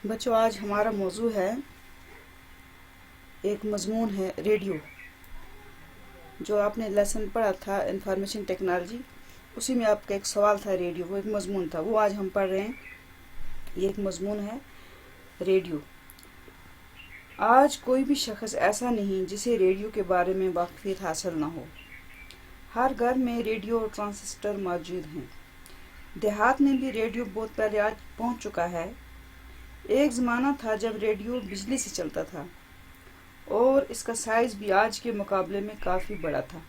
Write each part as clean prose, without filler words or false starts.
بچوں، آج ہمارا موضوع ہے، ایک مضمون ہے ریڈیو۔ جو آپ نے لیسن پڑھا تھا انفارمیشن ٹیکنالوجی، اسی میں آپ کا ایک سوال تھا ریڈیو، وہ ایک مضمون تھا، وہ آج ہم پڑھ رہے ہیں۔ یہ ایک مضمون ہے ریڈیو۔ آج کوئی بھی شخص ایسا نہیں جسے ریڈیو کے بارے میں واقفیت حاصل نہ ہو۔ ہر گھر میں ریڈیو اور ٹرانسسٹر موجود ہیں۔ دیہات میں بھی ریڈیو بہت پہلے آج پہنچ چکا ہے۔ ایک زمانہ تھا جب ریڈیو بجلی سے چلتا تھا اور اس کا سائز بھی آج کے مقابلے میں کافی بڑا تھا۔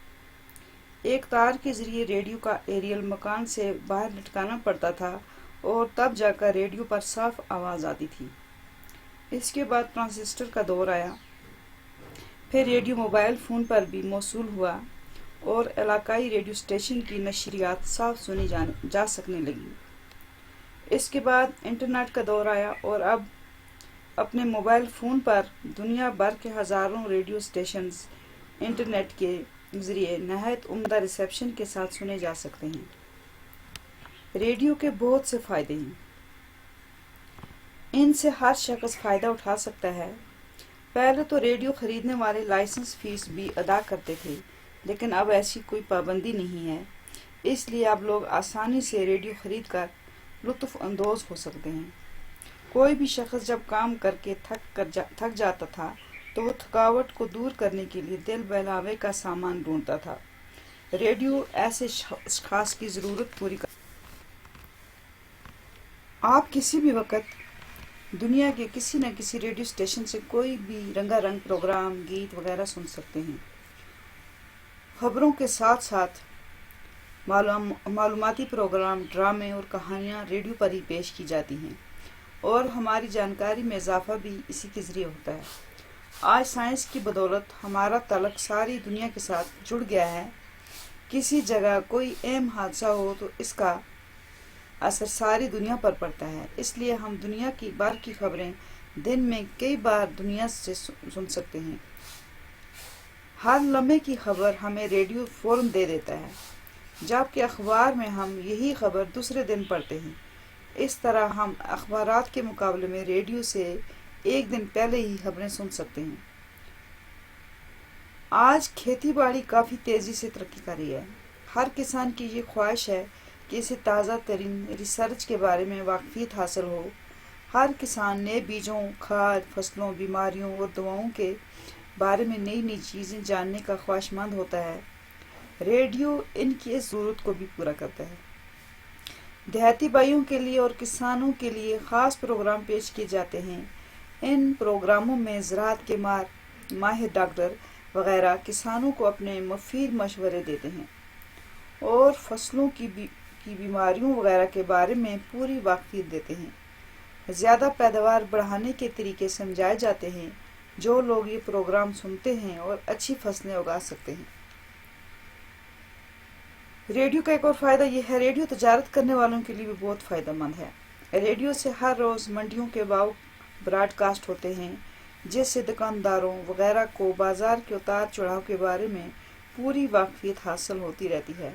ایک تار کے ذریعے ریڈیو کا ایریل مکان سے باہر لٹکانا پڑتا تھا اور تب جا کر ریڈیو پر صاف آواز آتی تھی۔ اس کے بعد ٹرانسسٹر کا دور آیا، پھر ریڈیو موبائل فون پر بھی موصول ہوا اور علاقائی ریڈیو اسٹیشن کی نشریات صاف سنی جا سکنے لگی۔ اس کے بعد انٹرنیٹ کا دور آیا اور اب اپنے موبائل فون پر دنیا بھر کے ہزاروں ریڈیو اسٹیشنز انٹرنیٹ کے ذریعے نہایت عمدہ ریسیپشن کے ساتھ سنے جا سکتے ہیں۔ ریڈیو کے بہت سے فائدے ہیں۔ ان سے ہر شخص فائدہ اٹھا سکتا ہے۔ پہلے تو ریڈیو خریدنے والے لائسنس فیس بھی ادا کرتے تھے، لیکن اب ایسی کوئی پابندی نہیں ہے، اس لیے اب لوگ آسانی سے ریڈیو خرید کر لطف اندوز ہو سکتے ہیں۔ کوئی بھی شخص جب کام کر کے تھک جاتا تھا تو وہ تھکاوٹ کو دور کرنے کے لیے دل بہلاوے کا سامان ڈھونڈتا تھا۔ ریڈیو ایسے اشخاص کی ضرورت پوری کرتا ہے۔ آپ کسی بھی وقت دنیا کے کسی نہ کسی ریڈیو اسٹیشن سے کوئی بھی رنگا رنگ پروگرام، گیت وغیرہ سن سکتے ہیں۔ خبروں کے ساتھ ساتھ معلوماتی پروگرام، ڈرامے اور کہانیاں ریڈیو پر ہی پیش کی جاتی ہیں اور ہماری جانکاری میں اضافہ بھی اسی کے ذریعے ہوتا ہے۔ آج سائنس کی بدولت ہمارا تعلق ساری دنیا کے ساتھ جڑ گیا ہے۔ کسی جگہ کوئی اہم حادثہ ہو تو اس کا اثر ساری دنیا پر پڑتا ہے، اس لیے ہم دنیا کی بھر کی خبریں دن میں کئی بار دنیا سے سن سکتے ہیں۔ ہر لمحے کی خبر ہمیں ریڈیو فوراً دے دیتا ہے، جبکہ اخبار میں ہم یہی خبر دوسرے دن پڑھتے ہیں۔ اس طرح ہم اخبارات کے مقابلے میں ریڈیو سے ایک دن پہلے ہی خبریں سن سکتے ہیں۔ آج کھیتی باڑی کافی تیزی سے ترقی کر رہی ہے۔ ہر کسان کی یہ خواہش ہے کہ اسے تازہ ترین ریسرچ کے بارے میں واقفیت حاصل ہو۔ ہر کسان نئے بیجوں، کھاد، فصلوں، بیماریوں اور دواؤں کے بارے میں نئی نئی چیزیں جاننے کا خواہشمند ہوتا ہے۔ ریڈیو ان کی اس ضرورت کو بھی پورا کرتا ہے۔ دیہاتی بھائیوں کے لیے اور کسانوں کے لیے خاص پروگرام پیش کیے جاتے ہیں۔ ان پروگراموں میں زراعت کے ماہر ڈاکٹر وغیرہ کسانوں کو اپنے مفید مشورے دیتے ہیں اور فصلوں کی بیماریوں وغیرہ کے بارے میں پوری واقفیت دیتے ہیں۔ زیادہ پیداوار بڑھانے کے طریقے سمجھائے جاتے ہیں۔ جو لوگ یہ پروگرام سنتے ہیں اور اچھی فصلیں اگا سکتے ہیں۔ ریڈیو کا ایک اور فائدہ یہ ہے، ریڈیو تجارت کرنے والوں کے لیے بھی بہت فائدہ مند ہے۔ ریڈیو سے ہر روز منڈیوں کے بھاؤ براڈ کاسٹ ہوتے ہیں، جس سے دکانداروں وغیرہ کو بازار کے اتار چڑھاؤ کے بارے میں پوری واقفیت حاصل ہوتی رہتی ہے۔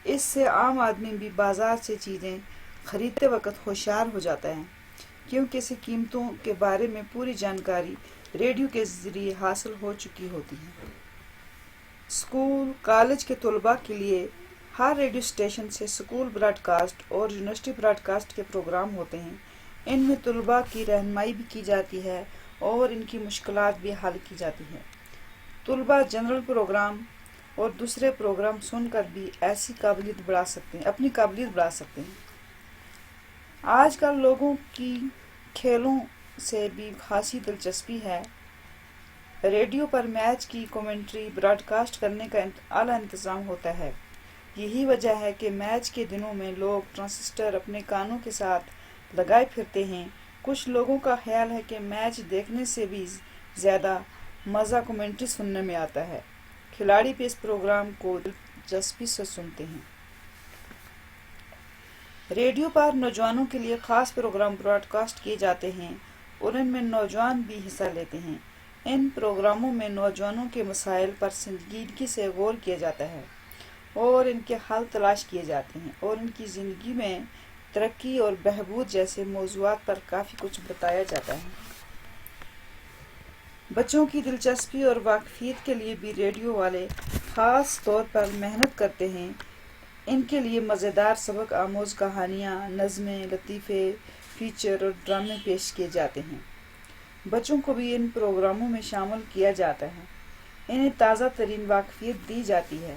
اس سے عام آدمی بھی بازار سے چیزیں خریدتے وقت ہوشیار ہو جاتا ہے، کیونکہ اسے قیمتوں کے بارے میں پوری جانکاری ریڈیو کے ذریعے حاصل ہو چکی ہوتی ہے۔ اسکول، کالج کے طلباء کے لیے ہر ریڈیو اسٹیشن سے اسکول براڈ کاسٹ اور یونیورسٹی براڈ کاسٹ کے پروگرام ہوتے ہیں۔ ان میں طلباء کی رہنمائی بھی کی جاتی ہے اور ان کی مشکلات بھی حل کی جاتی ہے۔ طلباء جنرل پروگرام اور دوسرے پروگرام سن کر بھی اپنی قابلیت بڑھا سکتے ہیں۔ آج کل لوگوں کی کھیلوں سے بھی خاصی دلچسپی ہے۔ ریڈیو پر میچ کی کمنٹری براڈ کاسٹ کرنے کا اعلیٰ انتظام ہوتا ہے۔ یہی وجہ ہے کہ میچ کے دنوں میں لوگ ٹرانسسٹر اپنے کانوں کے ساتھ لگائے پھرتے ہیں۔ کچھ لوگوں کا خیال ہے کہ میچ دیکھنے سے بھی زیادہ مزہ کمنٹری سننے میں آتا ہے۔ کھلاڑی بھی اس پروگرام کو دلچسپی سے سنتے ہیں۔ ریڈیو پر نوجوانوں کے لیے خاص پروگرام براڈ کاسٹ کیے جاتے ہیں اور ان میں نوجوان بھی حصہ لیتے ہیں۔ ان پروگراموں میں نوجوانوں کے مسائل پر سنجیدگی سے غور کیا جاتا ہے اور ان کے حل تلاش کیے جاتے ہیں اور ان کی زندگی میں ترقی اور بہبود جیسے موضوعات پر کافی کچھ بتایا جاتا ہے۔ بچوں کی دلچسپی اور واقفیت کے لیے بھی ریڈیو والے خاص طور پر محنت کرتے ہیں۔ ان کے لیے مزیدار سبق آموز کہانیاں، نظمیں، لطیفے، فیچر اور ڈرامے پیش کیے جاتے ہیں۔ بچوں کو بھی ان پروگراموں میں شامل کیا جاتا ہے۔ انہیں تازہ ترین واقفیت دی جاتی ہے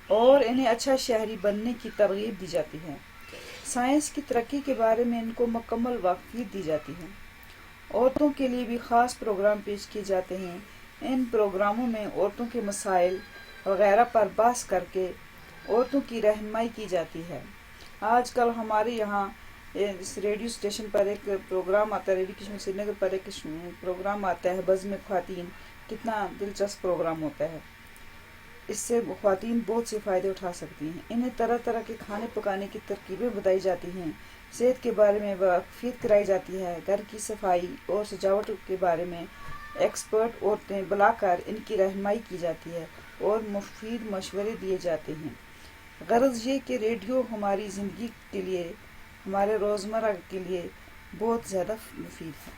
اور انہیں اچھا شہری بننے کی ترغیب دی جاتی ہے۔ سائنس کی ترقی کے بارے میں ان کو مکمل واقفیت دی جاتی ہے۔ عورتوں کے لیے بھی خاص پروگرام پیش کیے جاتے ہیں۔ ان پروگراموں میں عورتوں کے مسائل وغیرہ پر بحث کر کے عورتوں کی رہنمائی کی جاتی ہے۔ آج کل ہمارے یہاں اس ریڈیو اسٹیشن پر ایک پروگرام آتا ہے، ریڈیو کشمیر سری نگر پر ایک پروگرام آتا ہے بزم خواتین۔ کتنا دلچسپ پروگرام ہوتا ہے۔ اس سے خواتین بہت سے فائدے اٹھا سکتی ہیں۔ انہیں طرح طرح کے کھانے پکانے کی ترکیبیں بتائی جاتی ہیں، صحت کے بارے میں واقفیت کرائی جاتی ہے، گھر کی صفائی اور سجاوٹ کے بارے میں ایکسپرٹ عورتیں بلا کر ان کی رہنمائی کی جاتی ہے اور مفید مشورے دیے جاتے ہیں۔ غرض یہ کہ ریڈیو ہماری زندگی کے لیے، ہمارے روزمرہ کے لیے بہت زیادہ مفید ہے۔